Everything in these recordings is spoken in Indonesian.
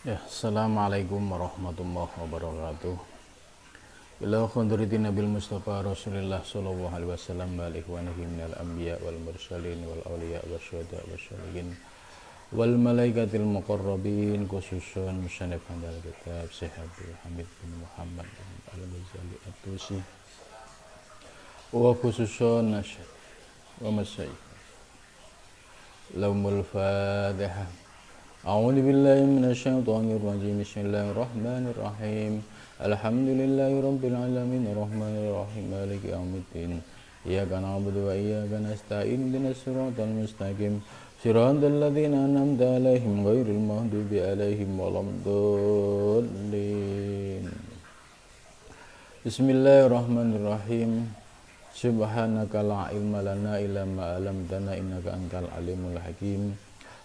Ya, Assalamualaikum warahmatullahi wabarakatuh. Ila khadrati Nabil Mustafa Rasulullah sallallahu alaihi wasallam wa ikhwanihi minal anbiya wal mursalin wal awliya wasyuhada wasyolihin wal malaikatil muqarrabin khususan musannif handal kitab Syekh Hamid bin Muhammad bin Al-Ghazali At-Tusi wa khususan nasyid wa masyayikh laumul Fatihah. A'udzu billahi minasyaitonir rajim. Bismillahirrahmanirrahim. Alhamdulillahirabbil alamin arrahmanir rahim maliki yaumiddin. Iyyaka na'budu wa iyyaka nasta'in ihdinas siratal mustaqim. Siratal ladzina an'amta 'alaihim ghairil maghdubi 'alaihim waladdallin. Bismillahirrahmanirrahim. Subhanaka la ilma lana illa ma 'allamtana innaka antal alimul hakim.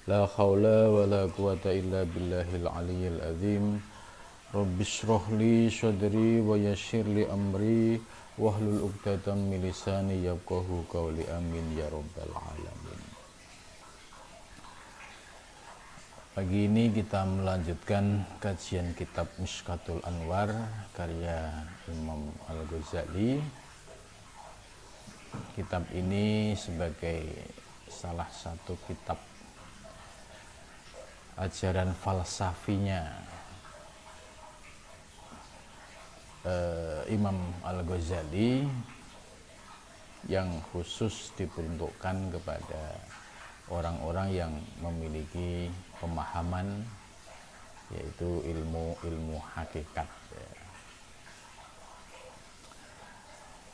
La haula wa la quwata illa billahil aliyyil azim. Rabbis shrahli sadri wa yassir li amri wahlul 'uqdatam min lisani yafqahu qawli amin ya rabbal alamin. Pagi ini kita melanjutkan kajian kitab Mishkatul Anwar karya Imam Al-Ghazali. Kitab ini sebagai salah satu kitab ajaran falsafinya Imam Al-Ghazali yang khusus diperuntukkan kepada orang-orang yang memiliki pemahaman yaitu ilmu hakikat.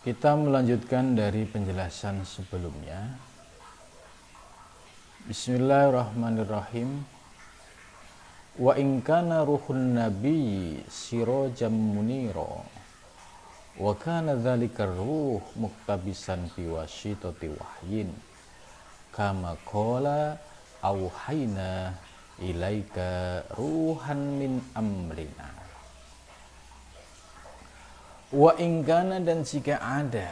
Kita melanjutkan dari penjelasan sebelumnya. Bismillahirrahmanirrahim. Wa in kana ruhun nabi sirajam munira wa kana dzalika ruh muktabisan fi wasitati wahyin kama qala auhayna ilaika ruhan min amrina. Wa in kana, dan jika ada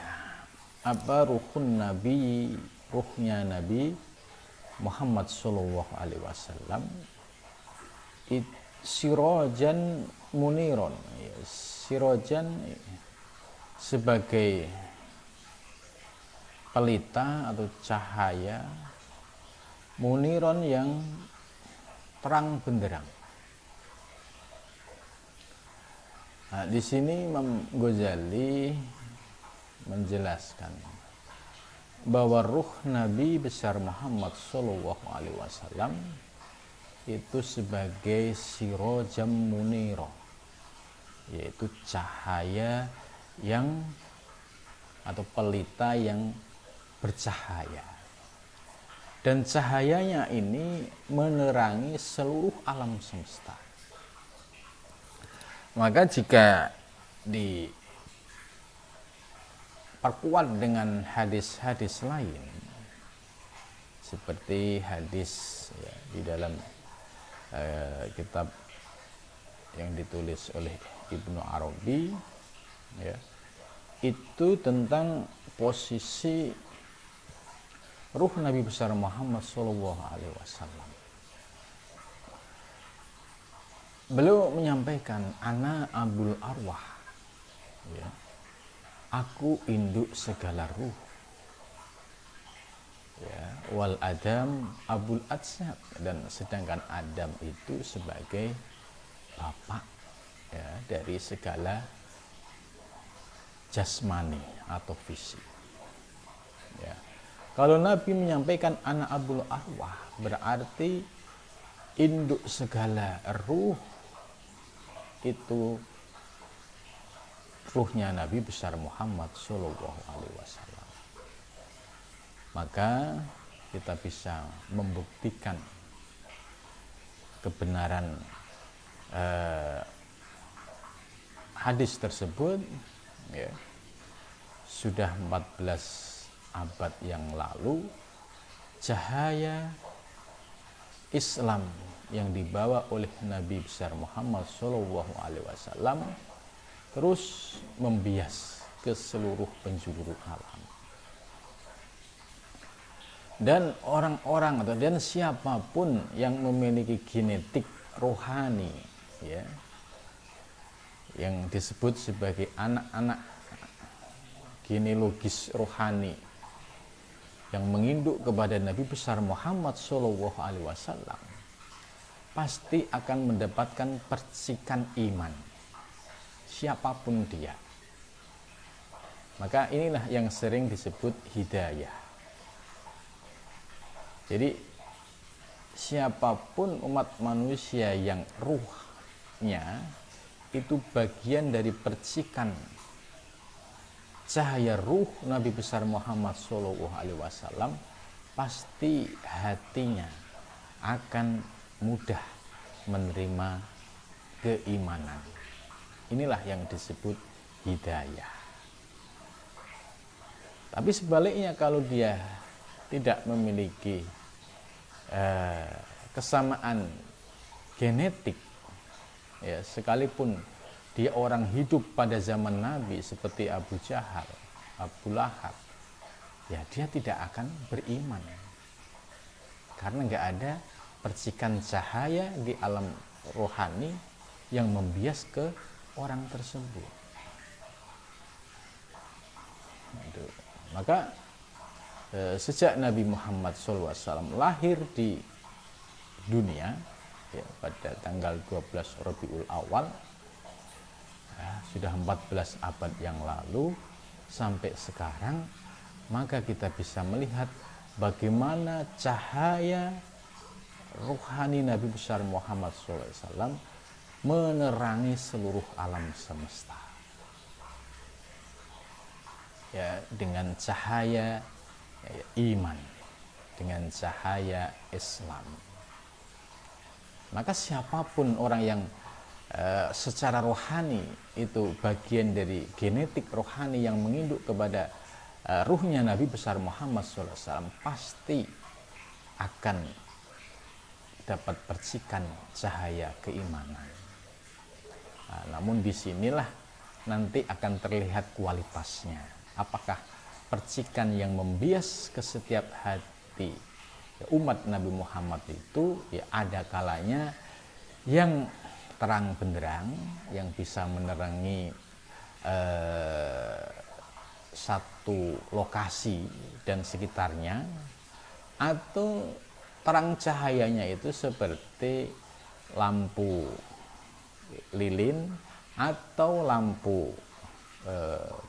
apa ruhun nabi, ruhnya Nabi Muhammad sallallahu alaihi wasallam, sirajan muniron, sirajan sebagai pelita atau cahaya, muniron yang terang benderang. Nah, di sini Imam Ghazali menjelaskan bahwa ruh Nabi besar Muhammad sallallahu alaihi wasallam itu sebagai sirojam muniro, yaitu cahaya yang atau pelita yang bercahaya, dan cahayanya ini menerangi seluruh alam semesta. Maka jika diperkuat dengan hadis-hadis lain seperti hadis di dalam kitab yang ditulis oleh Ibnu Arabi, itu tentang posisi ruh Nabi besar Muhammad sallallahu alaihi wasallam. Beliau menyampaikan, ana abul arwah, aku induk segala ruh, wal Adam abul ajsad, dan sedangkan Adam itu sebagai bapak dari segala jasmani atau fisik. Kalau Nabi menyampaikan anak abul arwah, berarti induk segala ruh itu ruhnya Nabi besar Muhammad sallallahu alaihi wasallam. Maka kita bisa membuktikan kebenaran hadis tersebut sudah 14 abad yang lalu. Cahaya Islam yang dibawa oleh Nabi besar Muhammad sallallahu alaihi wasallam terus membias ke seluruh penjuru alam. Dan orang-orang dan siapapun yang memiliki genetik rohani, ya, yang disebut sebagai anak-anak genealogis rohani yang menginduk kepada Nabi besar Muhammad Shallallahu Alaihi Wasallam, pasti akan mendapatkan percikan iman, siapapun dia. Maka inilah yang sering disebut hidayah. Jadi siapapun umat manusia yang ruhnya itu bagian dari percikan cahaya ruh Nabi besar Muhammad Shallallahu Alaihi Wasallam, pasti hatinya akan mudah menerima keimanan. Inilah yang disebut hidayah. Tapi sebaliknya, kalau dia tidak memiliki kesamaan genetik, ya, sekalipun dia orang hidup pada zaman Nabi seperti Abu Jahal, Abu Lahab, ya dia tidak akan beriman, karena nggak ada percikan cahaya di alam rohani yang membias ke orang tersebut. Maka sejak Nabi Muhammad SAW lahir di dunia, ya, pada tanggal 12 Rabiul Awal, ya, sudah 14 abad yang lalu sampai sekarang, maka kita bisa melihat bagaimana cahaya rohani Nabi besar Muhammad SAW menerangi seluruh alam semesta, ya, dengan cahaya, ya, iman, dengan cahaya Islam. Maka siapapun orang yang secara rohani itu bagian dari genetik rohani yang menginduk kepada ruhnya Nabi besar Muhammad SAW, pasti akan dapat percikan cahaya keimanan. Nah, namun disinilah nanti akan terlihat kualitasnya. Apakah percikan yang membias ke setiap hati, ya, umat Nabi Muhammad itu, ya, ada kalanya yang terang benderang, yang bisa menerangi satu lokasi dan sekitarnya, atau terang cahayanya itu seperti lampu lilin atau lampu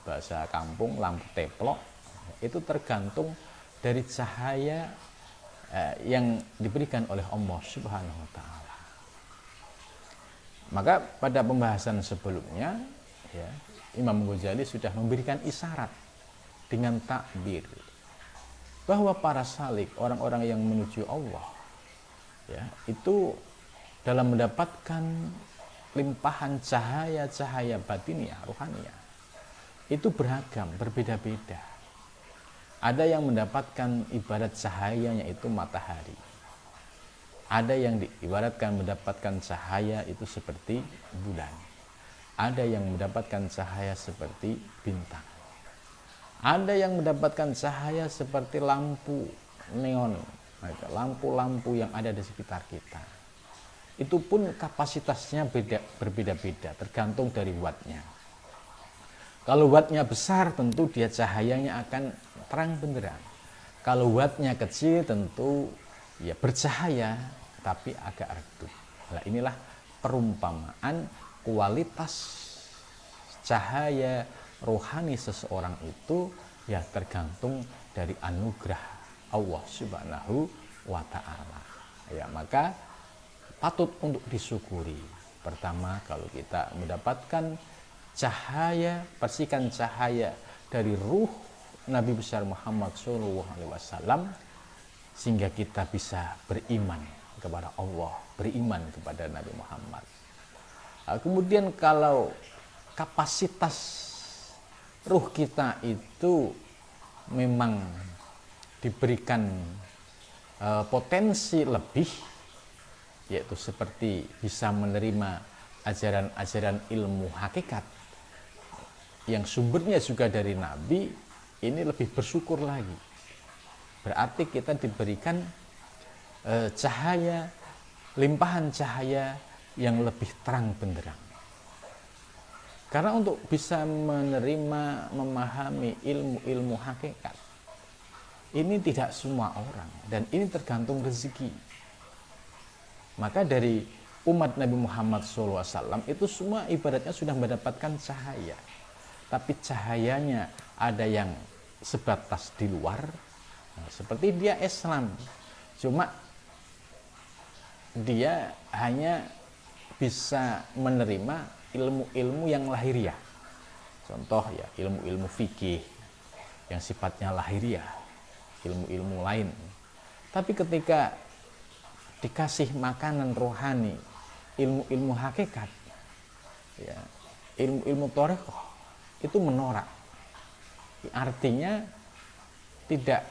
bahasa kampung lampu teplok. Itu tergantung dari cahaya yang diberikan oleh Allah Subhanahu wa Ta'ala. Maka pada pembahasan sebelumnya, ya, Imam Ghazali sudah memberikan isyarat dengan takbir bahwa para salik, orang-orang yang menuju Allah, ya, itu dalam mendapatkan limpahan cahaya-cahaya batiniah, rohaniah, itu beragam, berbeda-beda. Ada yang mendapatkan ibarat cahayanya itu matahari. Ada yang diibaratkan mendapatkan cahaya itu seperti bulan. Ada yang mendapatkan cahaya seperti bintang. Ada yang mendapatkan cahaya seperti lampu neon, lampu-lampu yang ada di sekitar kita. Itu pun kapasitasnya berbeda-beda, tergantung dari wattnya. Kalau wattnya besar, tentu dia cahayanya akan terang benderang. Kalau wattnya kecil, tentu ya bercahaya tapi agak redup. Nah, inilah perumpamaan kualitas cahaya rohani seseorang itu, ya tergantung dari anugerah Allah Subhanahu wa Ta'ala. Ya, maka patut untuk disyukuri. Pertama, kalau kita mendapatkan cahaya, percikan cahaya dari ruh Nabi besar Muhammad SAW, sehingga kita bisa beriman kepada Allah, beriman kepada Nabi Muhammad. Kemudian kalau kapasitas ruh kita itu memang diberikan potensi lebih, yaitu seperti bisa menerima ajaran-ajaran ilmu hakikat yang sumbernya juga dari Nabi, ini lebih bersyukur lagi. Berarti kita diberikan cahaya, limpahan cahaya yang lebih terang benderang. Karena untuk bisa menerima, memahami ilmu-ilmu hakikat, ini tidak semua orang, dan ini tergantung rezeki. Maka dari umat Nabi Muhammad SAW itu semua ibaratnya sudah mendapatkan cahaya. Tapi cahayanya ada yang sebatas di luar, seperti dia Islam. Cuma dia hanya bisa menerima ilmu-ilmu yang lahiriah. Contoh ya, ilmu-ilmu fikih yang sifatnya lahiriah, ilmu-ilmu lain. Tapi ketika dikasih makanan rohani, ilmu-ilmu hakikat, ya, ilmu-ilmu thariqah, itu menolak. Artinya tidak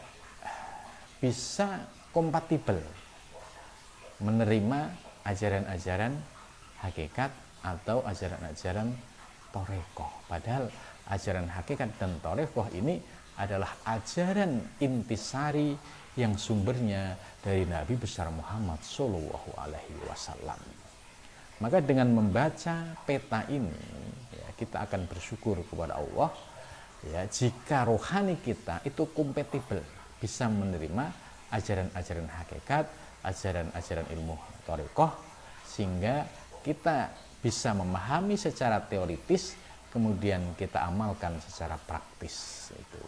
bisa kompatibel menerima ajaran-ajaran hakikat atau ajaran-ajaran thariqah. Padahal ajaran hakikat dan thariqah ini adalah ajaran intisari yang sumbernya dari Nabi besar Muhammad Shallallahu Alaihi Wasallam. Maka dengan membaca peta ini, ya, kita akan bersyukur kepada Allah, ya, jika rohani kita itu kompatibel, bisa menerima ajaran-ajaran hakikat, ajaran-ajaran ilmu thariqah, sehingga kita bisa memahami secara teoritis, kemudian kita amalkan secara praktis. Itu.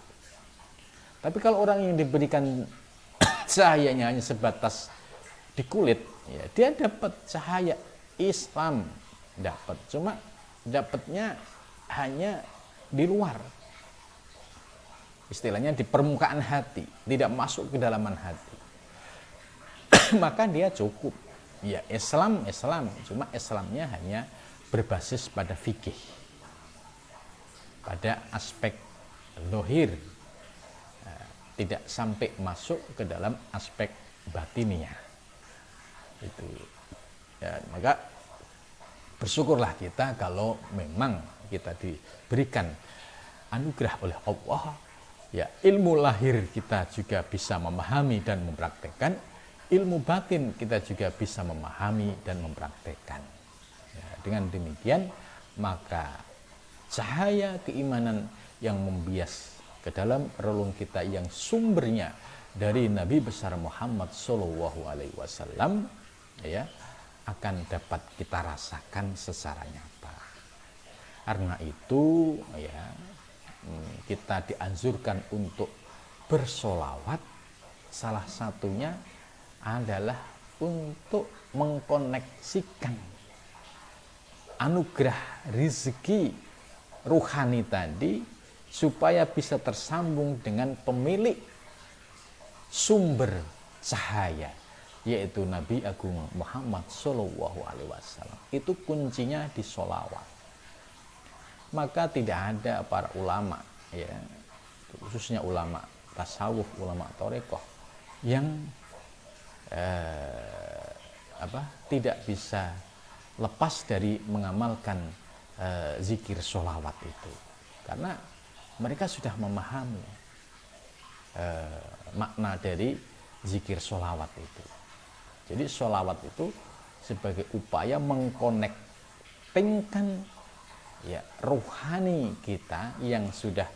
Tapi kalau orang yang diberikan cahayanya hanya sebatas di kulit, ya, dia dapat cahaya Islam, dapat, cuma dapatnya hanya di luar, istilahnya di permukaan hati, tidak masuk ke dalaman hati. Maka dia cukup, ya Islam, cuma Islamnya hanya berbasis pada fikih, pada aspek zahir, tidak sampai masuk ke dalam aspek batinnya. Itu. Ya, maka bersyukurlah kita kalau memang kita diberikan anugerah oleh Allah, ya, ilmu lahir kita juga bisa memahami dan mempraktekkan, ilmu batin kita juga bisa memahami dan mempraktekkan. Ya, dengan demikian maka cahaya keimanan yang membias ke dalam relung kita yang sumbernya dari Nabi besar Muhammad Shallallahu Alaihi Wasallam, ya, akan dapat kita rasakan secara nyata. Karena itu, ya, kita dianjurkan untuk bersolawat. Salah satunya adalah untuk mengkoneksikan anugerah rezeki ruhani tadi supaya bisa tersambung dengan pemilik sumber cahaya, yaitu Nabi Agung Muhammad Shallallahu Alaihi Wasallam. Itu kuncinya di sholawat. Maka tidak ada para ulama, ya, khususnya ulama tasawuf, ulama thariqah, yang tidak bisa lepas dari mengamalkan zikir sholawat itu, karena mereka sudah memahami makna dari zikir sholawat itu. Jadi sholawat itu sebagai upaya mengkonektingkan, ya, rohani kita yang sudah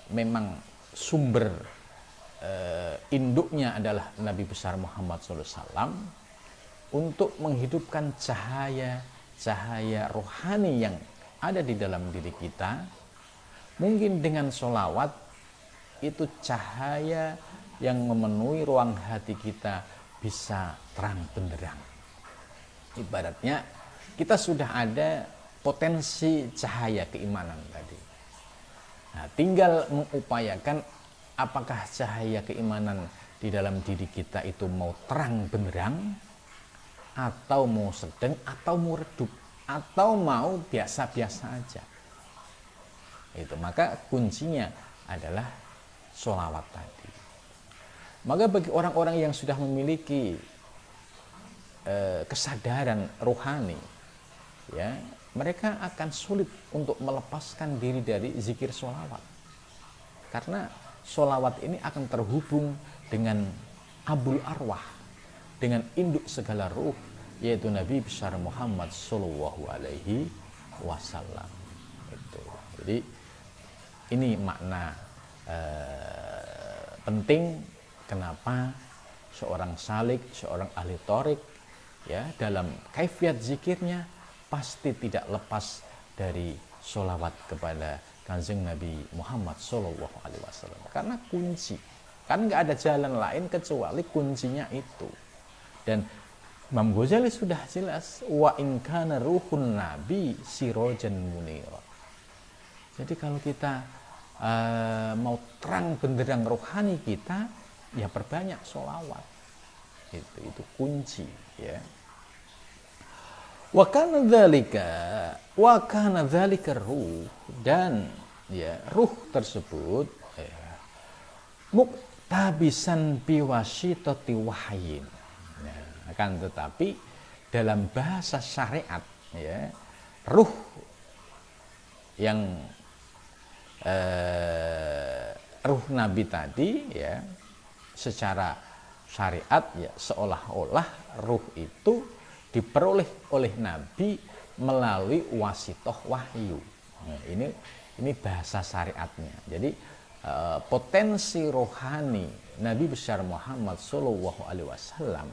memang sumber induknya adalah Nabi besar Muhammad SAW, untuk menghidupkan cahaya rohani yang ada di dalam diri kita. Mungkin dengan sholawat itu cahaya yang memenuhi ruang hati kita bisa terang benderang. Ibaratnya kita sudah ada potensi cahaya keimanan tadi. Nah, tinggal mengupayakan apakah cahaya keimanan di dalam diri kita itu mau terang benderang, atau mau sedang, atau mau redup, atau mau biasa-biasa aja. Itu, maka kuncinya adalah sholawat tadi. Maka bagi orang-orang yang sudah memiliki kesadaran rohani, ya, mereka akan sulit untuk melepaskan diri dari zikir sholawat, karena sholawat ini akan terhubung dengan abul arwah, dengan induk segala ruh, yaitu Nabi besar Muhammad Shallallahu Alaihi Wasallam. Itu. Jadi ini makna penting kenapa seorang salik, seorang ahli torik, ya, dalam kaifiat zikirnya pasti tidak lepas dari sholawat kepada Kanjeng Nabi Muhammad Shallallahu Alaihi Wasallam. Karena kunci, kan nggak ada jalan lain kecuali kuncinya itu. Dan Imam Ghazali sudah jelas, wa in kana ruhun nabi sirojan munira. Jadi kalau kita mau terang benderang rohani kita, ya perbanyak sholawat. Itu kunci, ya. Wa kana dzalika ruh, dan ya ruh tersebut muktabisan biwasitati wahyin. Nah, akan tetapi dalam bahasa syariat, ya, ruh yang ruh Nabi tadi, ya, secara syariat, ya, seolah-olah ruh itu diperoleh oleh Nabi melalui wasitoh wahyu. Nah, ini bahasa syariatnya. Jadi potensi rohani Nabi besar Muhammad Shallallahu Alaihi Wasallam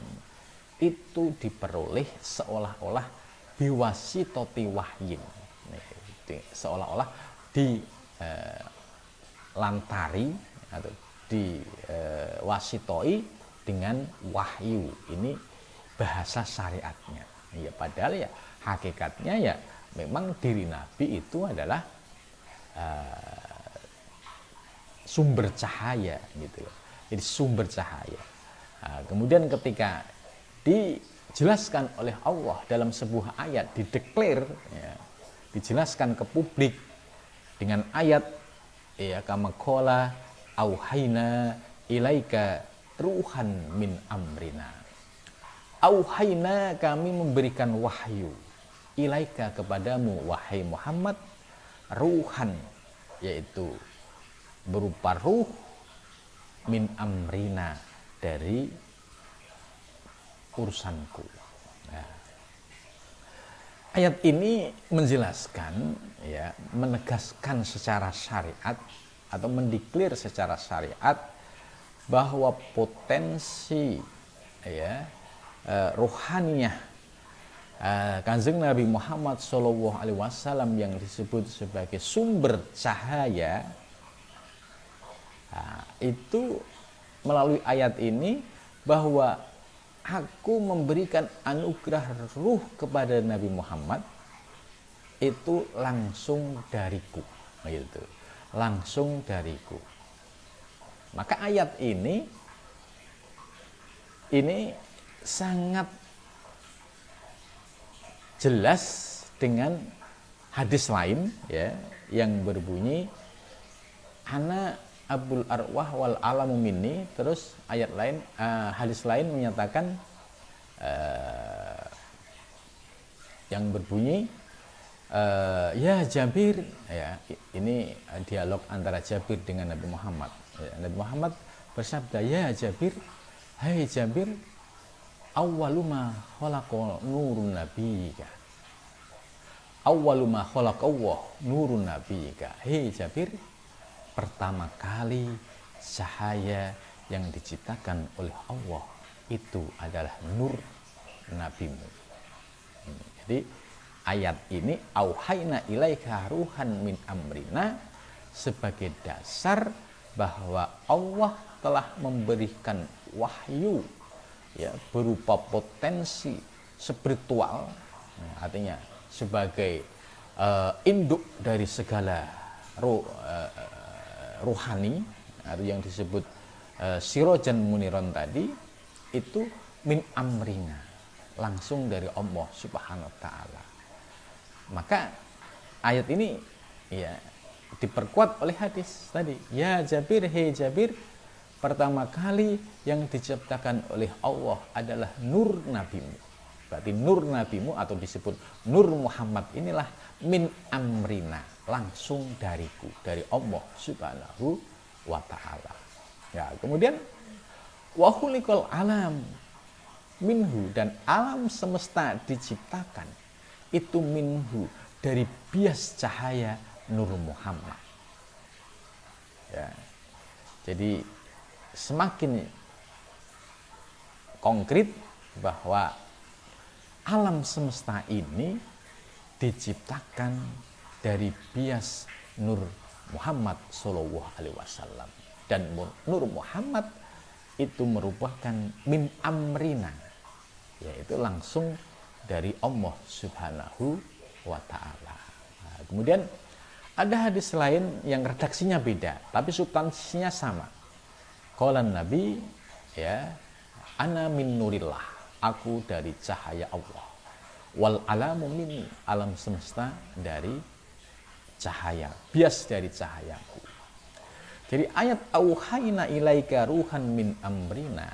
itu diperoleh seolah-olah biwasitoti wahyin. Seolah-olah dilantari atau diwasitoi dengan wahyu. Ini bahasa syariatnya. Ya, padahal ya hakikatnya ya memang diri Nabi itu adalah sumber cahaya, gitu. Jadi sumber cahaya. Nah, kemudian ketika dijelaskan oleh Allah dalam sebuah ayat, dideklar, ya, dijelaskan ke publik dengan ayat, ya, kama qala auhayna ilaika ruhan min amrina. Auhayna, kami memberikan wahyu, ilaika, kepadamu wahai Muhammad, ruhan, yaitu berupa ruh, min amrina, dari urusanku. Nah, ayat ini menjelaskan, ya, menegaskan secara syariat atau mendeklar secara syariat bahwa potensi, ya, rohaniyah Kanjeng Nabi Muhammad Shallallahu Alaihi Wasallam yang disebut sebagai sumber cahaya, itu melalui ayat ini bahwa aku memberikan anugerah ruh kepada Nabi Muhammad itu langsung dariku, gitu, langsung dariku. Maka ayat ini sangat jelas dengan hadis lain, ya, yang berbunyi ana abul arwah wal alamu minni. Terus ayat lain, hadis lain menyatakan yang berbunyi ya Jabir, ya, ini dialog antara Jabir dengan Nabi Muhammad. Ya, Nabi Muhammad bersabda, ya Jabir, hai Jabir, awwaluma khalaqa nurun nabiyika, awwaluma khalaqallah nurun nabiyika. Hei Jabir, pertama kali cahaya yang diciptakan oleh Allah itu adalah nur nabimu. Jadi ayat ini auhayna ilaika ruhan min amrina sebagai dasar bahwa Allah telah memberikan wahyu, ya, berupa potensi spiritual, artinya sebagai induk dari segala rohani, atau yang disebut sirojan muniron tadi, itu min amrina, langsung dari Allah Subhanahu wa taala. Maka ayat ini, ya, diperkuat oleh hadis tadi, ya Jabir, hei Jabir, pertama kali yang diciptakan oleh Allah adalah nur nabimu. Berarti nur nabimu atau disebut nur Muhammad inilah min amrina, langsung dariku, dari Allah Subhanahu wa taala. Ya, kemudian wa khuliqal alam, minhu, dan alam semesta diciptakan itu minhu, dari bias cahaya Nur Muhammad. Ya. Jadi semakin konkret bahwa alam semesta ini diciptakan dari bias Nur Muhammad Shallallahu Alaihi Wasallam, dan Nur Muhammad itu merupakan min amrina, yaitu langsung dari Allah Subhanahu wa Ta'ala. Nah, kemudian ada hadis lain yang redaksinya beda tapi substansinya sama. Qalan Nabi, ya, ana min nurillah, aku dari cahaya Allah. Wal alamu minni, alam semesta dari cahaya, bias dari cahayaku. Jadi ayat auhayna ilaika ruhan min amrina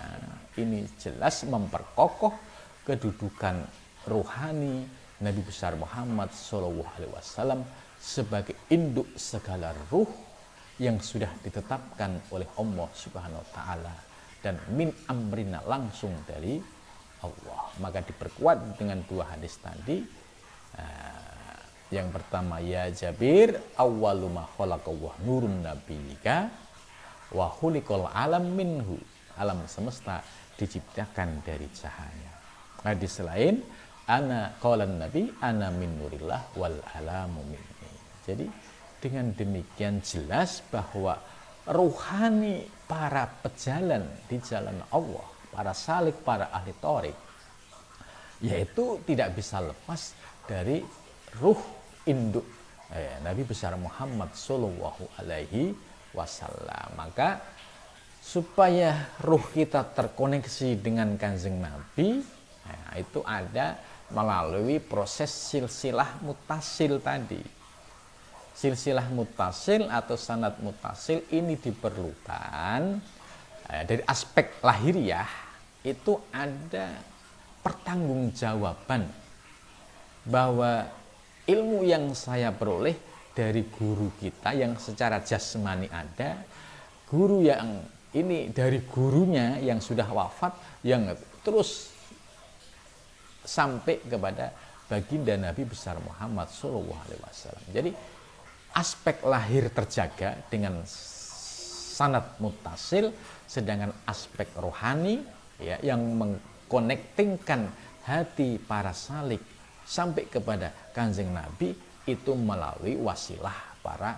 ini jelas memperkokoh kedudukan ruhani Nabi besar Muhammad Shallallahu Alaihi Wasallam sebagai induk segala ruh yang sudah ditetapkan oleh Allah Subhanahu Wa Taala, dan min amrina langsung dari Allah. Maka diperkuat dengan dua hadis tadi. Yang pertama, ya Jabir, awwalu ma khalaqallahu nurun nabiyika wa khuliqal alam minhu, alam semesta diciptakan dari cahaya. Hadis lain, ana qalan nabi ana min nurillah wal alamu minni. Jadi dengan demikian jelas bahwa ruhani para pejalan di jalan Allah, para salik, para ahli tarik, yaitu tidak bisa lepas dari ruh induk Nabi besar Muhammad Shallallahu Alaihi Wasallam. Maka supaya ruh kita terkoneksi dengan Kanjeng Nabi, itu ada melalui proses silsilah mutasil tadi. Silsilah mutasil atau sanad mutasil ini diperlukan dari aspek lahiriah, itu ada pertanggungjawaban bahwa ilmu yang saya peroleh dari guru kita yang secara jasmani ada, guru yang ini dari gurunya yang sudah wafat, yang terus sampai kepada baginda Nabi besar Muhammad Shallallahu Alaihi Wasallam. Jadi aspek lahir terjaga dengan sanad mutasil, sedangkan aspek rohani, ya, yang mengkonektingkan hati para salik sampai kepada Kanjeng Nabi itu melalui wasilah para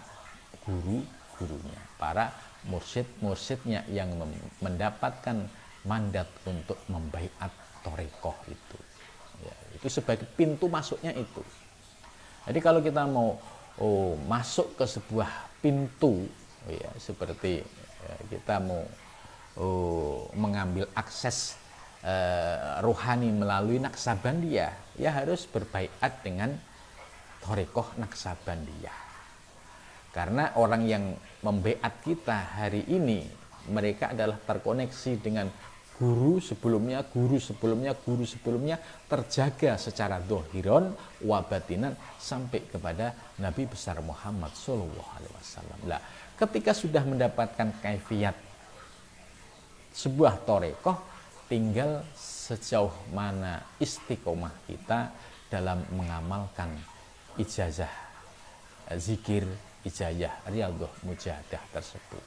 guru-gurunya, para mursyid-mursyidnya yang mendapatkan mandat untuk membaiat thariqah itu. Ya, itu sebagai pintu masuknya itu. Jadi kalau kita mau masuk ke sebuah pintu, ya, seperti kita mau mengambil akses rohani melalui Naksabandiyah, ya harus berbaiat dengan thariqah Naksabandiyah. Karena orang yang membaiat kita hari ini, mereka adalah terkoneksi dengan guru sebelumnya, guru sebelumnya, guru sebelumnya, terjaga secara dohiron wabatinan sampai kepada Nabi besar Muhammad Shallallahu Alaihi Wasallam. Nah, ketika sudah mendapatkan kaifiat sebuah thariqah, tinggal sejauh mana istiqomah kita dalam mengamalkan ijazah zikir, ijazah riyadhah mujahadah tersebut.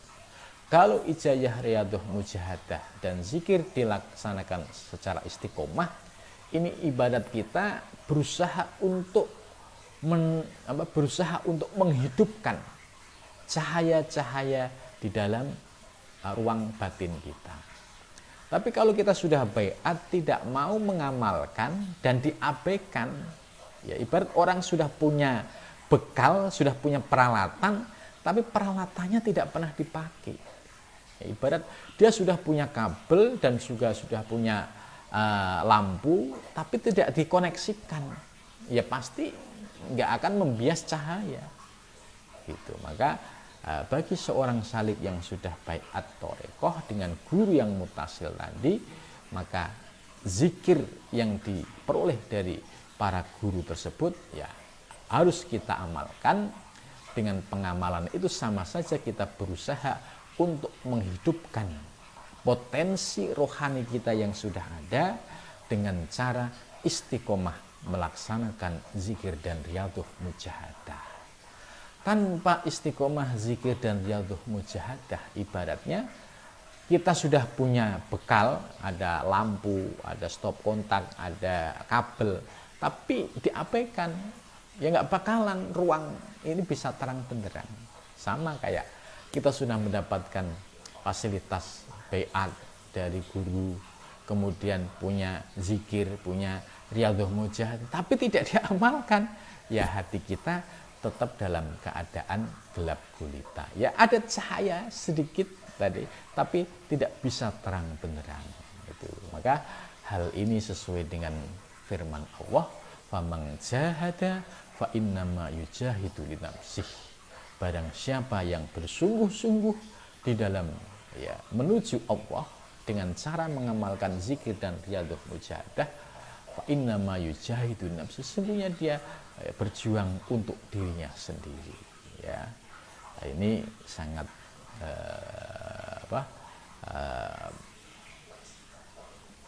Kalau ijazah riyadhah mujahadah dan zikir dilaksanakan secara istiqomah, ini ibadat kita berusaha untuk menghidupkan cahaya-cahaya di dalam ruang batin kita. Tapi kalau kita sudah baiat tidak mau mengamalkan dan diabaikan, ya ibarat orang sudah punya bekal, sudah punya peralatan, tapi peralatannya tidak pernah dipakai. Ya, ibarat dia sudah punya kabel dan juga sudah punya lampu, tapi tidak dikoneksikan, ya pasti nggak akan membias cahaya. Gitu. Maka bagi seorang salik yang sudah baiat thariqah dengan guru yang mutasil tadi, maka zikir yang diperoleh dari para guru tersebut ya harus kita amalkan. Dengan pengamalan itu sama saja kita berusaha untuk menghidupkan potensi rohani kita yang sudah ada, dengan cara istiqomah melaksanakan zikir dan riyadhah mujahadah. Tanpa istiqomah zikir dan riyadhah mujahadah, ibaratnya kita sudah punya bekal, ada lampu, ada stop kontak, ada kabel, tapi diabaikan, ya nggak bakalan ruang ini bisa terang benderang. Sama kayak kita sudah mendapatkan fasilitas baiat dari guru, kemudian punya zikir, punya riyadhah mujahadah, tapi tidak diamalkan, ya hati kita tetap dalam keadaan gelap gulita. Ya ada cahaya sedikit tadi, tapi tidak bisa terang benderang. Itu. Maka hal ini sesuai dengan firman Allah, "Faman jahada fa innama yujahidu li nafsih." Barang siapa yang bersungguh-sungguh di dalam menuju Allah dengan cara mengamalkan zikir dan riyadhah mujahadah, fa innama yujahidu li nafsih, sesungguhnya dia berjuang untuk dirinya sendiri. Ya. Nah, ini sangat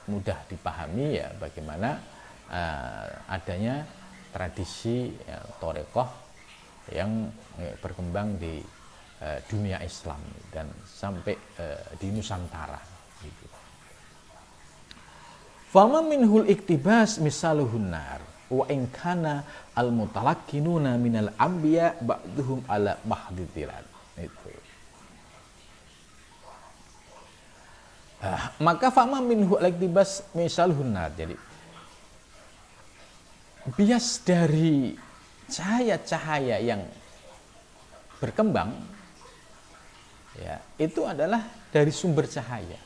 mudah dipahami ya bagaimana adanya tradisi thorekoh yang berkembang di dunia Islam dan sampai di Nusantara. Gitu. Fama minhul iktibas misaluhun nar wa in kana al mutalakkinuna minal anbiya ba'duhum ala mahditiran. Itu. Maka fama minhu al-iktibas misaluhun nar. Jadi bias dari cahaya-cahaya yang berkembang ya itu adalah dari sumber cahaya.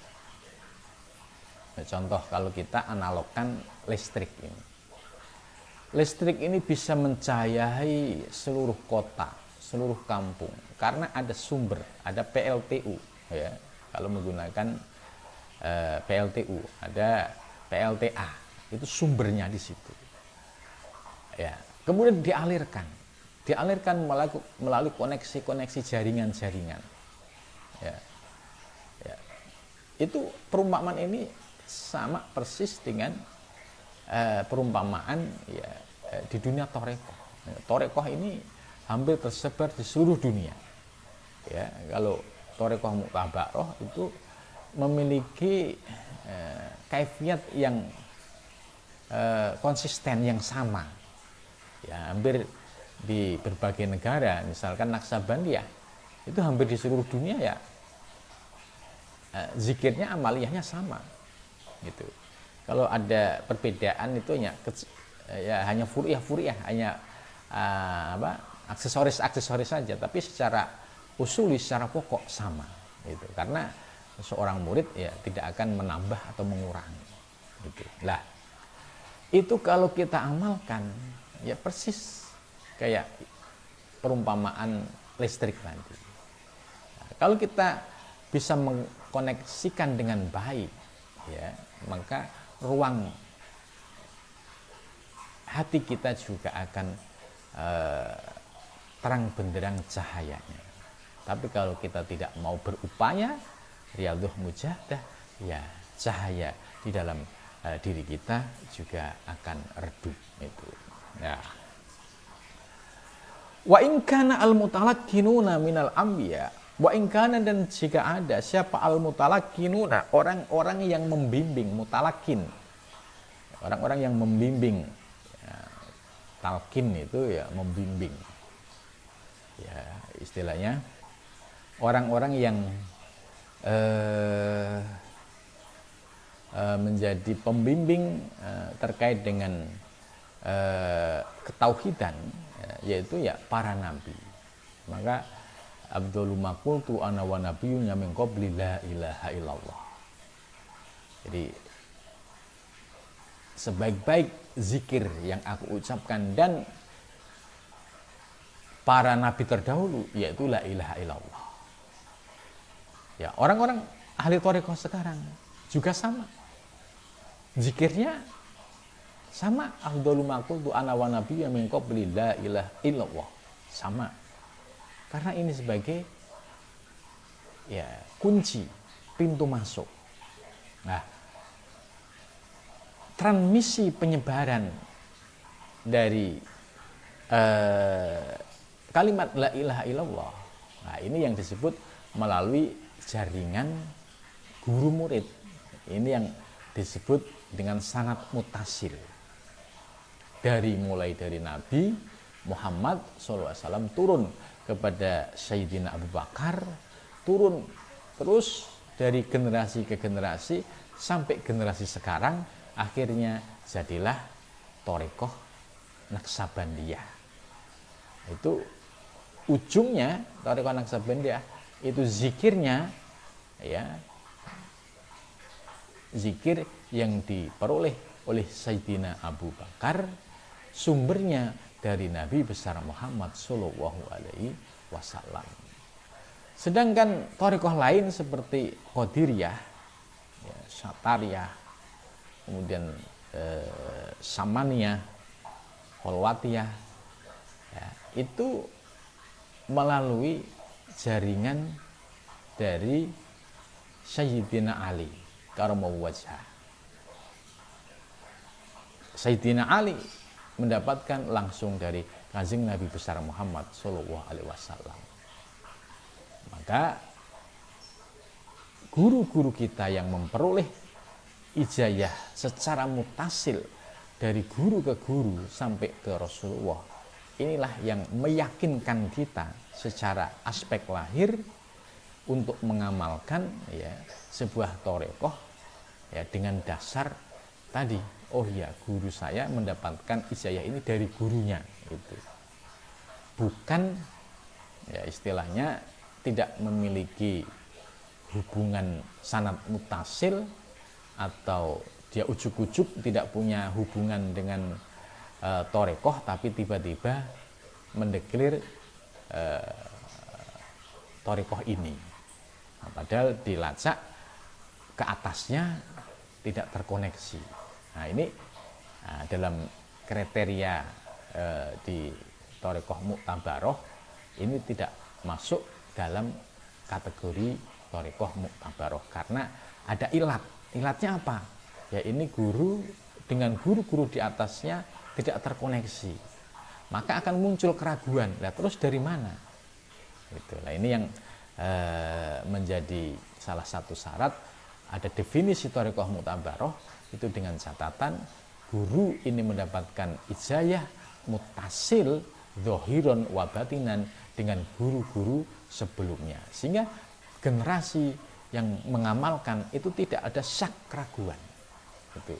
Nah, contoh kalau kita analogkan listrik ini. Listrik ini bisa mencahayai seluruh kota, seluruh kampung karena ada sumber, ada PLTU ya. Kalau menggunakan PLTU, ada PLTA, itu sumbernya di situ. Ya, kemudian dialirkan melalui koneksi-koneksi jaringan-jaringan. Ya. Ya. Itu perumpamaan ini sama persis dengan perumpamaan ya di dunia thorekoh. Thorekoh ini hampir tersebar di seluruh dunia. Ya, kalau thorekoh muqtabaroh itu memiliki kaifiat yang konsisten yang sama. Ya, hampir di berbagai negara, misalkan Naksabandiyah itu hampir di seluruh dunia ya zikirnya amaliyahnya sama gitu. Kalau ada perbedaan itu ya hanya furiah hanya aksesoris saja, tapi secara usuli, secara pokok sama gitu. Karena seorang murid ya tidak akan menambah atau mengurangi gitu. Lah itu kalau kita amalkan ya persis kayak perumpamaan listrik tadi. Nah, kalau kita bisa mengkoneksikan dengan baik ya, maka ruang hati kita juga akan terang benderang cahayanya. Tapi kalau kita tidak mau berupaya riyadhah mujahadah, ya cahaya di dalam diri kita juga akan redup itu. Ya. Wa in kana al mutalakkinuna minal anbiya, wa in kana, dan jika ada siapa al mutalakkinuna, orang-orang yang membimbing, mutalakkin, orang-orang yang membimbing ya, talkin itu ya membimbing ya, istilahnya orang-orang yang menjadi pembimbing terkait dengan ketauhidan, yaitu ya para nabi. Maka Abdul Maqultu ana wa nabiyyun min qabli la ilaha illallah. Jadi sebaik-baik zikir yang aku ucapkan dan para nabi terdahulu yaitu la ilaha illallah. Ya, orang-orang ahli thariqah sekarang juga sama. Zikirnya sama, afdhalu ma qultu ana wa nabiyyun min qabli la ilaha illallah. Sama. Karena ini sebagai ya kunci pintu masuk. Nah, transmisi penyebaran dari kalimat la ilaha illallah. Nah, ini yang disebut melalui jaringan guru murid. Ini yang disebut dengan sanad mutasil. Mulai dari Nabi Muhammad SAW turun kepada Sayyidina Abu Bakar, turun terus dari generasi ke generasi sampai generasi sekarang, akhirnya jadilah Thariqah Naksabandiyah. Itu ujungnya Thariqah Naksabandiyah itu zikirnya, ya, zikir yang diperoleh oleh Sayyidina Abu Bakar, sumbernya dari Nabi besar Muhammad Shallallahu Alaihi Wasallam. Sedangkan thariqah lain seperti Qadiriyah, ya, Satariyah, kemudian Samaniyah, Kholwatiyah, ya, itu melalui jaringan dari Sayyidina Ali Karamallahu wajhah. Sayyidina Ali mendapatkan langsung dari Kanjeng Nabi besar Muhammad Shallallahu Alaihi Wasallam. Maka guru-guru kita yang memperoleh ijazah secara mutasil dari guru ke guru sampai ke Rasulullah, inilah yang meyakinkan kita secara aspek lahir untuk mengamalkan, ya, sebuah thariqah, ya, dengan dasar tadi, oh ya, guru saya mendapatkan ijazah ini dari gurunya, gitu. Bukan, ya, istilahnya tidak memiliki hubungan sanad mutasil, atau dia ujuk-ujuk tidak punya hubungan dengan thariqah, tapi tiba-tiba mendeklir thariqah ini. Nah, padahal dilacak ke atasnya tidak terkoneksi. Nah, ini dalam kriteria di thariqah Mu'tabaroh ini tidak masuk dalam kategori thariqah Mu'tabaroh karena ada ilat. Ilatnya apa? Ya, ini guru dengan guru-guru di atasnya tidak terkoneksi. Maka akan muncul keraguan. Nah, terus dari mana? Itu. Nah, ini yang menjadi salah satu syarat ada definisi thariqah Mu'tabaroh itu dengan catatan guru ini mendapatkan ijazah mutasil zahiron wa batinan dengan guru-guru sebelumnya, sehingga generasi yang mengamalkan itu tidak ada syak keraguan. Gitu.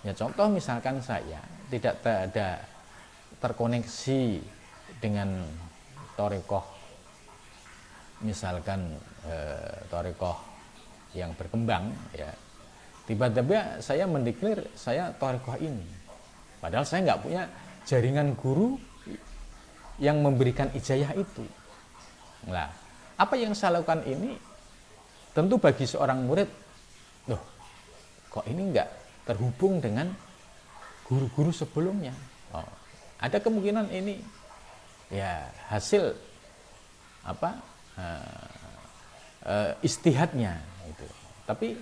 Ya, contoh misalkan saya tidak ada terkoneksi dengan thariqah, misalkan thariqah yang berkembang, ya, tiba-tiba saya mendeklir saya thariqah ini, padahal saya nggak punya jaringan guru yang memberikan ijazah itu. Nah, apa yang saya lakukan ini tentu bagi seorang murid, loh, kok ini nggak terhubung dengan guru-guru sebelumnya. Oh, ada kemungkinan ini, ya, hasil apa istihadnya itu. Tapi,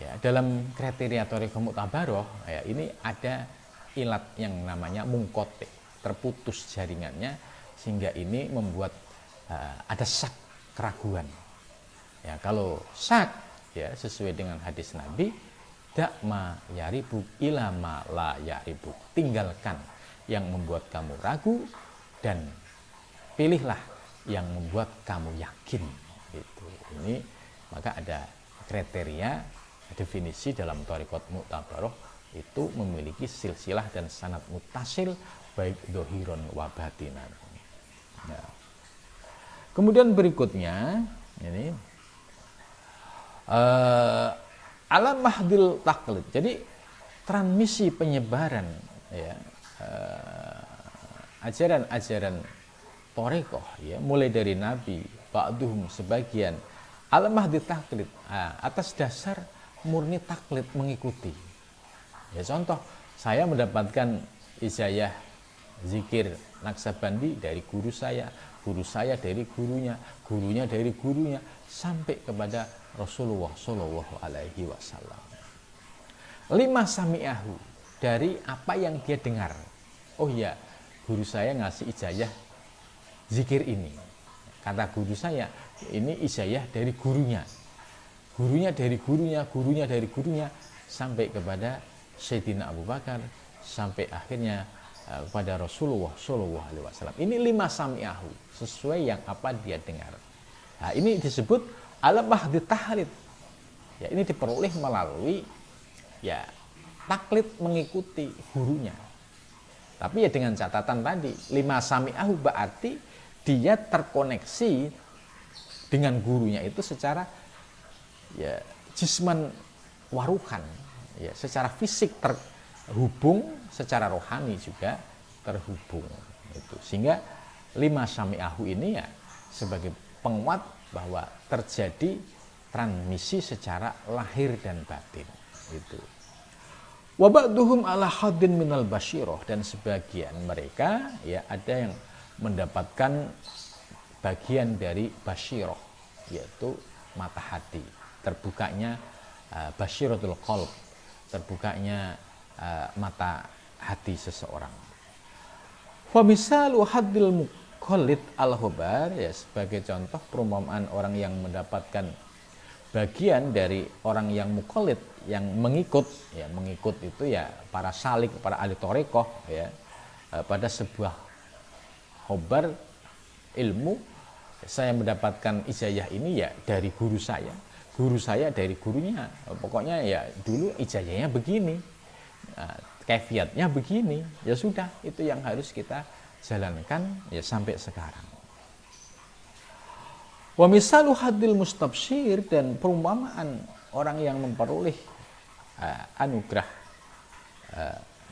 ya, dalam kriteria thariqah Mu'tabaroh, ya, ini ada ilat yang namanya mungkote, terputus jaringannya, sehingga ini membuat ada syak keraguan. Ya, kalau syak, ya, sesuai dengan hadis Nabi, dakma yaribuk ilama la yaribuk, tinggalkan yang membuat kamu ragu dan pilihlah yang membuat kamu yakin. Itu. Ini maka ada kriteria definisi dalam thariqah Mu'tabaroh itu memiliki silsilah dan sanad mutasil baik dohiron wa batinan. Nah, kemudian berikutnya ini alam mahdil taklid. Jadi transmisi penyebaran, ya, ajaran-ajaran thariqah, ya, mulai dari Nabi, ba'duhum sebagian, alam mahdil taklid, atas dasar murni taklid, mengikuti. Ya, contoh, saya mendapatkan ijazah zikir Naksabandi dari guru saya dari gurunya, gurunya dari gurunya, sampai kepada Rasulullah Shallallahu Alaihi Wasallam. lima sami'ahu, dari apa yang dia dengar. Oh iya, guru saya ngasih ijazah zikir ini. Kata guru saya, ini ijazah dari gurunya. Gurunya dari gurunya, gurunya dari gurunya, sampai kepada Sayyidina Abu Bakar, sampai akhirnya kepada Rasulullah Shallallahu Alaihi Wasallam. Ini lima sami'ahu, sesuai yang apa dia dengar. Nah, ini disebut al-mahdi tahlid. Ya, ini diperoleh melalui ya taklid, mengikuti gurunya. Tapi ya dengan catatan tadi, lima sami'ahu berarti dia terkoneksi dengan gurunya itu secara ya jisman waruhan, ya secara fisik terhubung, secara rohani juga terhubung itu. Sehingga lima sami'ahu ini ya sebagai penguat bahwa terjadi transmisi secara lahir dan batin itu. Wa ba'duhum ala haddin minal basyiroh, dan sebagian mereka ya ada yang mendapatkan bagian dari basyiroh, yaitu mata hati, terbukanya basyiratul qalb, terbukanya mata hati seseorang. Fa misalu haddil muqallid al-hubar, ya sebagai contoh perumpamaan orang yang mendapatkan bagian dari orang yang muqallid, yang mengikut, ya mengikut itu ya para salik, para ahli thariqah ya pada sebuah khobar ilmu. Saya mendapatkan ijazah ini ya dari guru saya dari gurunya. Pokoknya ya dulu ijazahnya begini, kefiatnya begini, ya sudah, itu yang harus kita jalankan ya sampai sekarang. Wa misalu hadil mustabsyir, dan perumpamaan orang yang memperoleh anugerah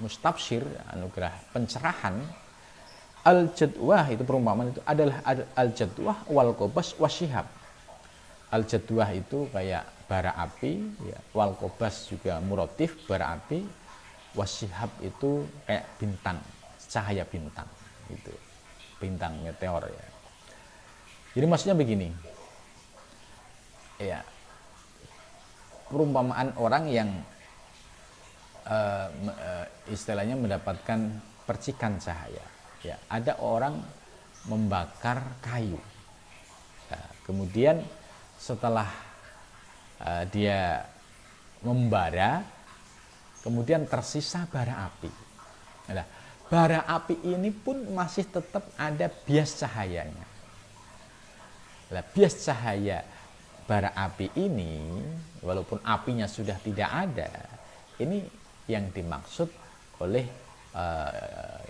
mustabsyir, anugerah pencerahan, al-jadwah, itu perumpamaan itu adalah al-jadwah wal qobas wasyihab. Al-jadwah itu kayak bara api, ya, wal qobas juga murotif bara api, wasyihab itu kayak bintang, cahaya bintang, itu bintang meteor ya. Jadi maksudnya begini, ya perumpamaan orang yang istilahnya mendapatkan percikan cahaya. Ya, ada orang membakar kayu, nah, kemudian setelah dia membara, kemudian tersisa bara api. Nah, bara api ini pun masih tetap ada bias cahayanya. Nah, bias cahaya bara api ini, walaupun apinya sudah tidak ada, ini yang dimaksud oleh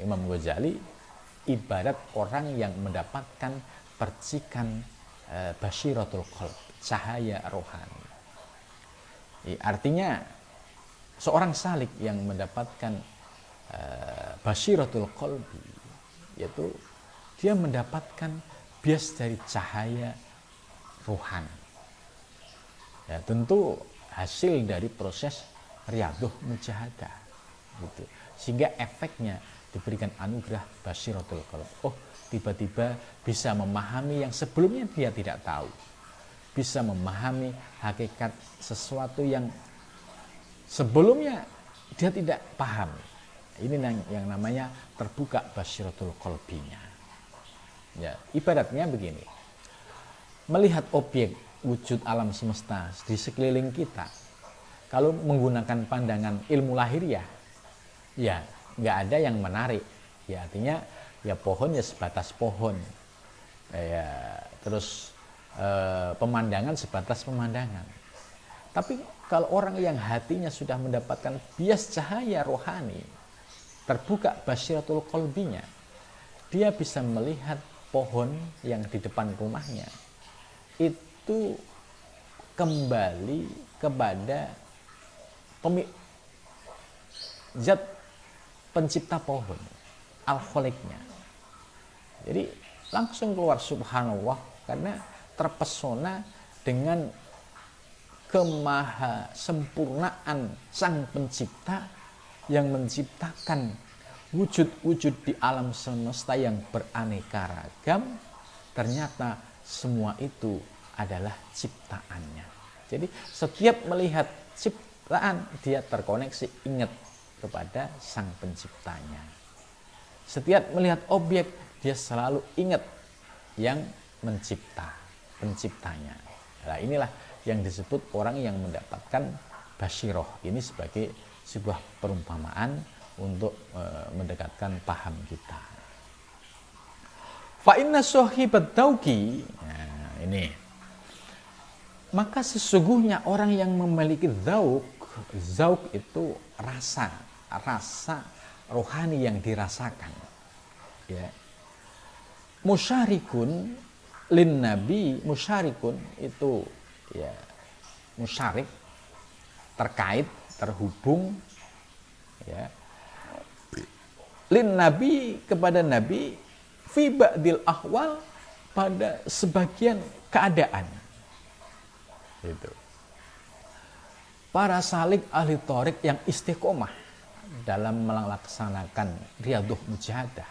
Imam Ghazali, ibarat orang yang mendapatkan percikan basyiratul qalb, cahaya rohani. Artinya seorang salik yang mendapatkan basyiratul qalbi, yaitu dia mendapatkan bias dari cahaya rohani. Ya, tentu hasil dari proses riyadhah mujahadah gitu. Sehingga efeknya diberikan anugerah basyiratul qalb. Oh, tiba-tiba bisa memahami yang sebelumnya dia tidak tahu. Bisa memahami hakikat sesuatu yang sebelumnya dia tidak paham. Ini yang namanya terbuka basyiratul qalbinya. Ya, ibaratnya begini. Melihat objek wujud alam semesta di sekeliling kita, kalau menggunakan pandangan ilmu lahiriah, ya nggak ada yang menarik. Ya artinya ya pohon ya sebatas pohon, ya terus pemandangan sebatas pemandangan. Tapi kalau orang yang hatinya sudah mendapatkan bias cahaya rohani, terbuka basyiratul qalbinya, dia bisa melihat pohon yang di depan rumahnya itu kembali kepada zat pencipta pohon, al-khaliqnya. Jadi langsung keluar subhanallah, karena terpesona dengan kemahasempurnaan sang pencipta yang menciptakan wujud-wujud di alam semesta yang beraneka ragam. Ternyata semua itu adalah ciptaannya. Jadi setiap melihat penciptaan dia terkoneksi ingat kepada sang penciptanya. Setiap melihat objek dia selalu ingat yang penciptanya. Nah, inilah yang disebut orang yang mendapatkan basyiroh. Ini sebagai sebuah perumpamaan untuk mendekatkan paham kita. Fa inna sahibat dauki, nah ini, maka sesungguhnya orang yang memiliki zauk itu rasa rohani yang dirasakan, ya. Musyarikun lin nabi, musyarikun itu ya musyarik, terkait, terhubung, ya, lin nabi, kepada nabi, fi ba'dil ahwal, pada sebagian keadaan. Itu. Para salik ahli thorik yang istiqomah dalam melaksanakan riyadhah mujahadah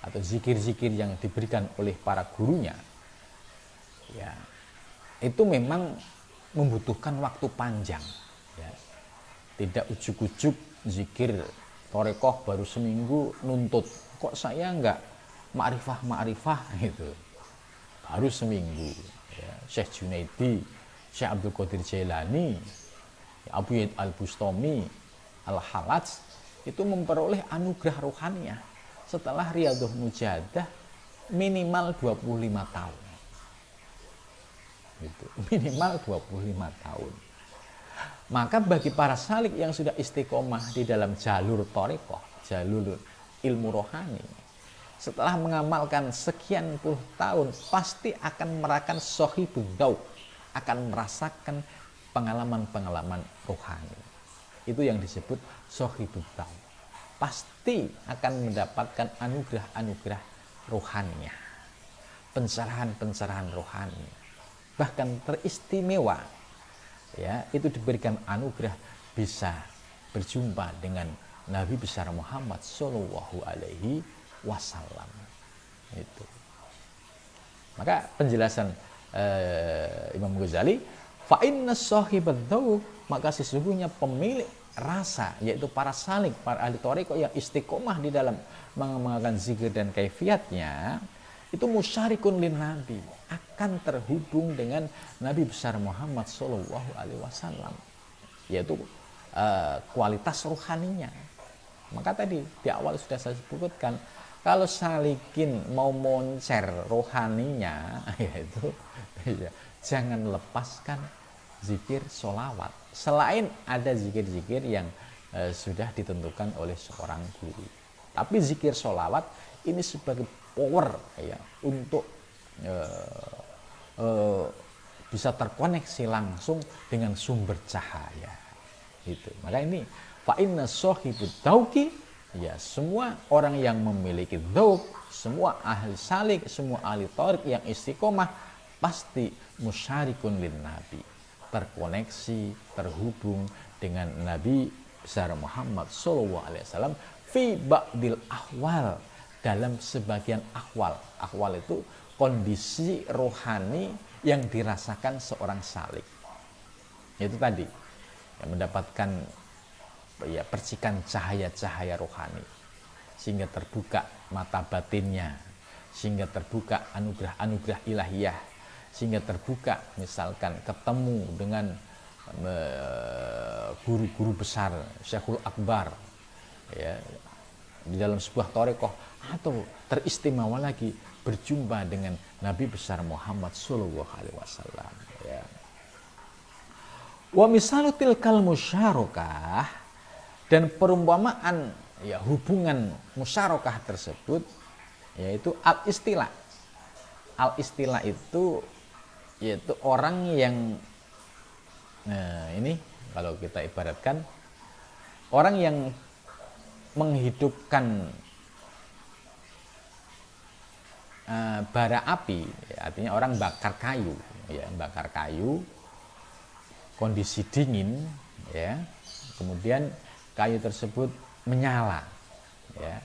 atau zikir-zikir yang diberikan oleh para gurunya, ya, itu memang membutuhkan waktu panjang, ya. Tidak ujuk-ujuk zikir torekoh baru seminggu nuntut, kok saya enggak ma'rifah gitu, baru seminggu, ya. Syekh Junaidi, Syekh Abdul Qadir Jailani, Abu Yaid Al-Bustami, Al-Halaj itu memperoleh anugerah rohaniah setelah riyadhah mujahadah minimal 25 tahun. Gitu. Minimal 25 tahun. Maka bagi para salik yang sudah istiqomah di dalam jalur thariqah, jalur ilmu rohani, setelah mengamalkan sekian puluh tahun pasti akan merasakan sahibud dzauq, akan merasakan pengalaman-pengalaman rohani. Itu yang disebut sahibud dzauq. Pasti akan mendapatkan anugerah-anugerah rohaniah, pencerahan-pencerahan rohani, bahkan teristimewa, ya, itu diberikan anugerah bisa berjumpa dengan Nabi besar Muhammad Shallallahu Alaihi Wasallam. Itu. Maka penjelasan Imam Ghazali, fa inna sahibad dzauq, maka sesungguhnya pemilik rasa, yaitu para salik, para ahli thariqah yang istiqomah di dalam mengamalkan zikir dan kaifiatnya, itu musyarikun lin nabi, akan terhubung dengan Nabi besar Muhammad Shallallahu Alaihi Wasallam, yaitu kualitas rohaninya. Maka tadi di awal sudah saya sebutkan, kalau salikin mau moncer rohaninya, yaitu ya, jangan lepaskan zikir sholawat. Selain ada zikir-zikir yang sudah ditentukan oleh seorang guru, tapi zikir sholawat ini sebagai power, ya, untuk bisa terkoneksi langsung dengan sumber cahaya. Itu. Maka ini fa inna sahibud dzauqi, ya, semua orang yang memiliki dzauq, semua ahli salik, semua ahli thariq yang istiqomah pasti musyarikun lin nabi, terkoneksi, terhubung dengan Nabi besar Muhammad Shallallahu Alaihi Wasallam fi ba'dil ahwal, dalam sebagian ahwal. Ahwal itu kondisi rohani yang dirasakan seorang salik. Itu tadi, yang mendapatkan, ya, percikan cahaya-cahaya rohani, sehingga terbuka mata batinnya, sehingga terbuka anugerah-anugerah ilahiyah, sehingga terbuka misalkan ketemu dengan guru-guru besar, Syekhul Akbar, ya, di dalam sebuah thariqah, atau teristimewa lagi berjumpa dengan Nabi besar Muhammad Shallallahu Alaihi Wasallam, ya. Wa misalu tilkal musyarakah, dan perumpamaan, ya, hubungan musyarakah tersebut yaitu al-istilah. Al-istilah itu yaitu orang yang, ini kalau kita ibaratkan orang yang menghidupkan bara api, ya, artinya orang bakar kayu, ya, bakar kayu, kondisi dingin, ya, kemudian kayu tersebut menyala, ya,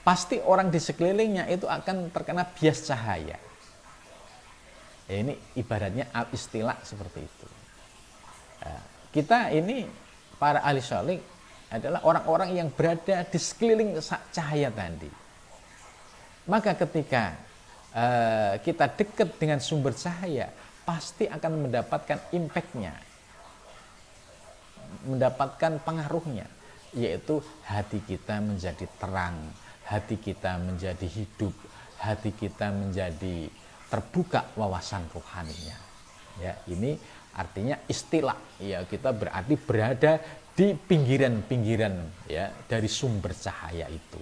pasti orang di sekelilingnya itu akan terkena bias cahaya. Ya, ini ibaratnya al-istilah seperti itu. Ya, kita ini para ahli syalik adalah orang-orang yang berada di sekeliling cahaya tadi. Maka ketika kita dekat dengan sumber cahaya, pasti akan mendapatkan impact-nya, mendapatkan pengaruhnya, yaitu hati kita menjadi terang, hati kita menjadi hidup, hati kita menjadi terbuka wawasan rohaninya. Ya, ini artinya istilah, ya kita berarti berada di pinggiran-pinggiran ya dari sumber cahaya itu.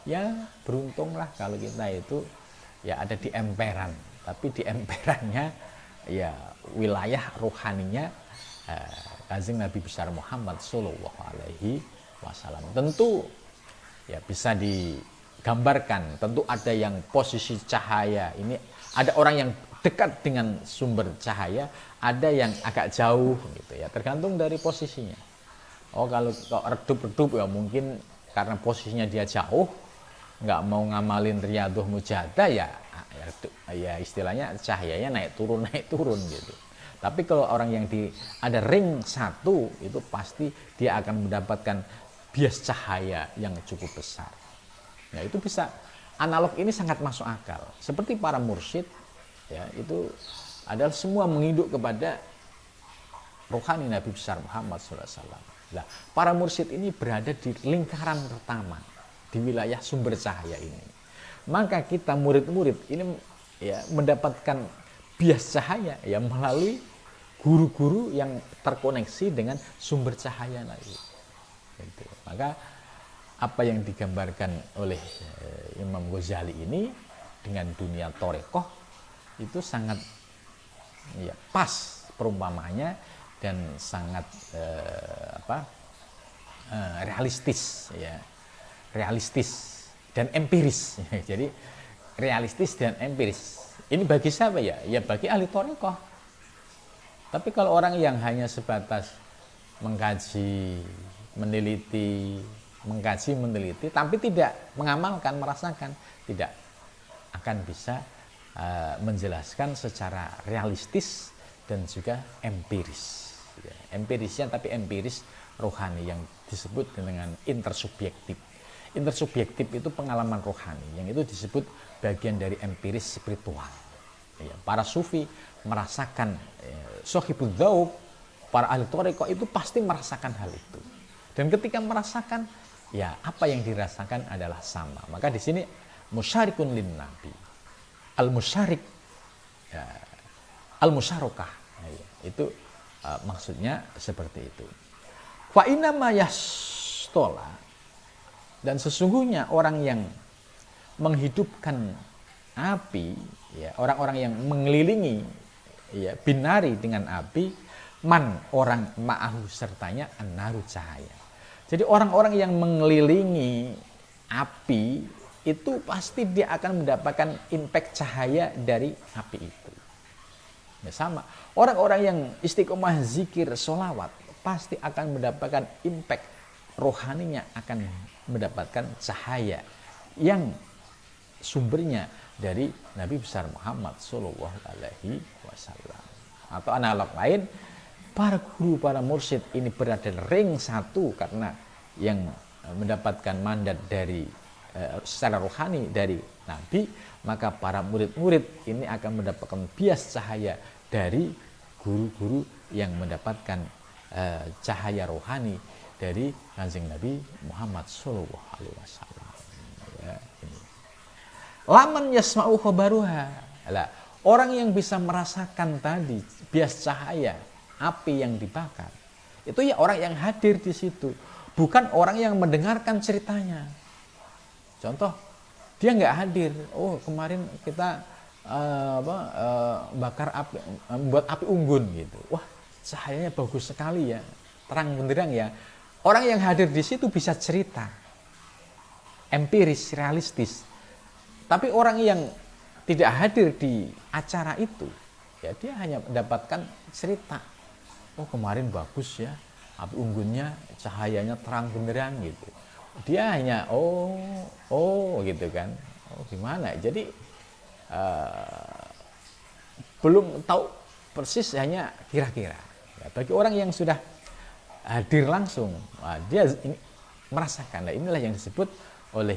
Ya beruntunglah kalau kita itu ya ada di emperan, tapi di emperannya ya wilayah rohaninya Kanjeng Nabi besar Muhammad Shallallahu Alaihi Wasallam. Tentu ya bisa digambarkan, tentu ada yang posisi cahaya ini, ada orang yang dekat dengan sumber cahaya, ada yang agak jauh gitu ya, tergantung dari posisinya. Oh kalau redup-redup ya mungkin karena posisinya dia jauh, nggak mau ngamalin riyadhah mujahadah ya istilahnya cahayanya naik turun gitu. Tapi kalau orang yang ada ring satu itu pasti dia akan mendapatkan bias cahaya yang cukup besar. Nah itu bisa, analog ini sangat masuk akal. Seperti para mursyid ya itu adalah semua menginduk kepada rohani Nabi besar Muhammad SAW. Nah, para mursyid ini berada di lingkaran pertama di wilayah sumber cahaya ini. Maka kita murid-murid ini ya mendapatkan bias cahaya ya melalui guru-guru yang terkoneksi dengan sumber cahaya lagi. Gitu. Maka apa yang digambarkan oleh Imam Ghazali ini dengan dunia torekoh itu sangat ya pas perumpamanya dan sangat realistis ya, realistis dan empiris. Jadi realistis dan empiris. Ini bagi siapa ya? Ya bagi ahli torekoh. Tapi kalau orang yang hanya sebatas mengkaji, meneliti, tapi tidak mengamalkan, merasakan, tidak akan bisa menjelaskan secara realistis dan juga empiris. Ya, empirisnya tapi empiris rohani yang disebut dengan intersubjektif. Intersubjektif itu pengalaman rohani, yang itu disebut bagian dari empiris spiritual. Ya, para sufi merasakan sohibul dzauq, para ahli thariqah itu pasti merasakan hal itu. Dan ketika merasakan, ya apa yang dirasakan adalah sama. Maka di sini musyarikun lin nabi, al-musyarik, ya, al-musyarokah, ya, itu maksudnya seperti itu. Fa inna ma yastola, dan sesungguhnya orang yang menghidupkan api, ya, orang-orang yang mengelilingi ya binari dengan api, man orang ma'ahu sertanya an-naru cahaya. Jadi orang-orang yang mengelilingi api itu pasti dia akan mendapatkan impact cahaya dari api itu. Ya sama, orang-orang yang istiqomah zikir, sholawat pasti akan mendapatkan impact rohaninya, akan mendapatkan cahaya yang sumbernya dari Nabi besar Muhammad Shallallahu Alaihi Wasallam. Atau analog lain, para guru, para mursyid ini berada di ring satu karena yang mendapatkan mandat dari secara rohani dari Nabi, maka para murid-murid ini akan mendapatkan bias cahaya dari guru-guru yang mendapatkan cahaya rohani dari Kanjeng Nabi Muhammad Shallallahu Alaihi Wasallam. Ya, ini. Laman yasma'u khabaruha. Orang yang bisa merasakan tadi bias cahaya api yang dibakar, itu ya orang yang hadir di situ, bukan orang yang mendengarkan ceritanya. Contoh, dia nggak hadir. Oh kemarin kita bakar api, buat api unggun gitu. Wah cahayanya bagus sekali ya, terang benderang ya. Orang yang hadir di situ bisa cerita, empiris, realistis. Tapi orang yang tidak hadir di acara itu, ya dia hanya mendapatkan cerita. Oh kemarin bagus ya, api unggunnya, cahayanya terang benderang gitu. Dia hanya oh gitu kan. Oh gimana? Jadi belum tahu persis, hanya kira-kira. Ya, bagi orang yang sudah hadir langsung. Nah, dia ini merasakan. Nah, inilah yang disebut oleh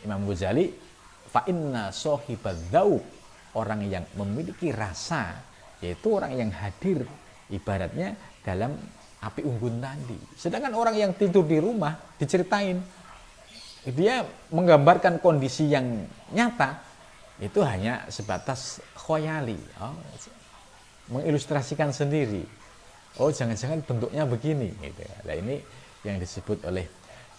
Imam Ghazali, fa inna sahibadzauq, orang yang memiliki rasa, yaitu orang yang hadir ibaratnya dalam api unggun tadi. Sedangkan orang yang tidur di rumah diceritain, dia menggambarkan kondisi yang nyata, itu hanya sebatas khoyali, mengilustrasikan sendiri. Oh, jangan-jangan bentuknya begini gitu. Nah, ini yang disebut oleh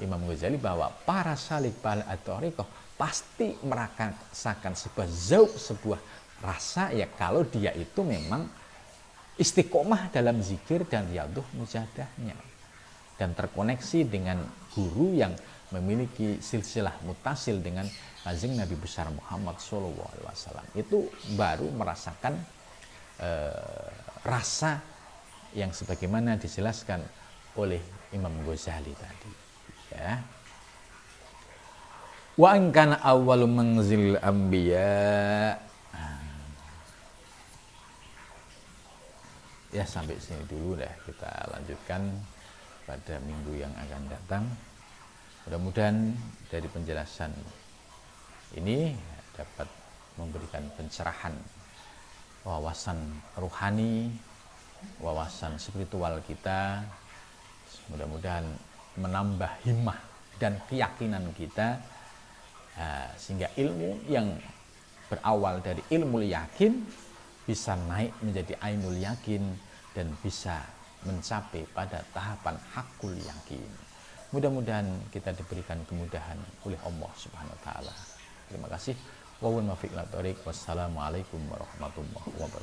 Imam Ghazali bahwa para salik bal at-thariqah pasti merasakan sebuah zauq, sebuah rasa ya kalau dia itu memang istiqomah dalam zikir dan riyadhah mujadahnya dan terkoneksi dengan guru yang memiliki silsilah mutasil dengan Kanjeng Nabi besar Muhammad sallallahu alaihi wasallam. Itu baru merasakan rasa yang sebagaimana dijelaskan oleh Imam Ghazali tadi, ya. Wa an kana awwalu manzil anbiya. Ya, sampai sini dulu dah, kita lanjutkan pada minggu yang akan datang. Mudah-mudahan dari penjelasan ini dapat memberikan pencerahan wawasan rohani, wawasan spiritual kita. Mudah-mudahan menambah himmah dan keyakinan kita, sehingga ilmu yang berawal dari ilmu yakin bisa naik menjadi ainul yakin dan bisa mencapai pada tahapan hakul yakin. Mudah-mudahan kita diberikan kemudahan oleh Allah Subhanahu wa taala. Terima kasih. Wassalamualaikum warahmatullahi wabarakatuh.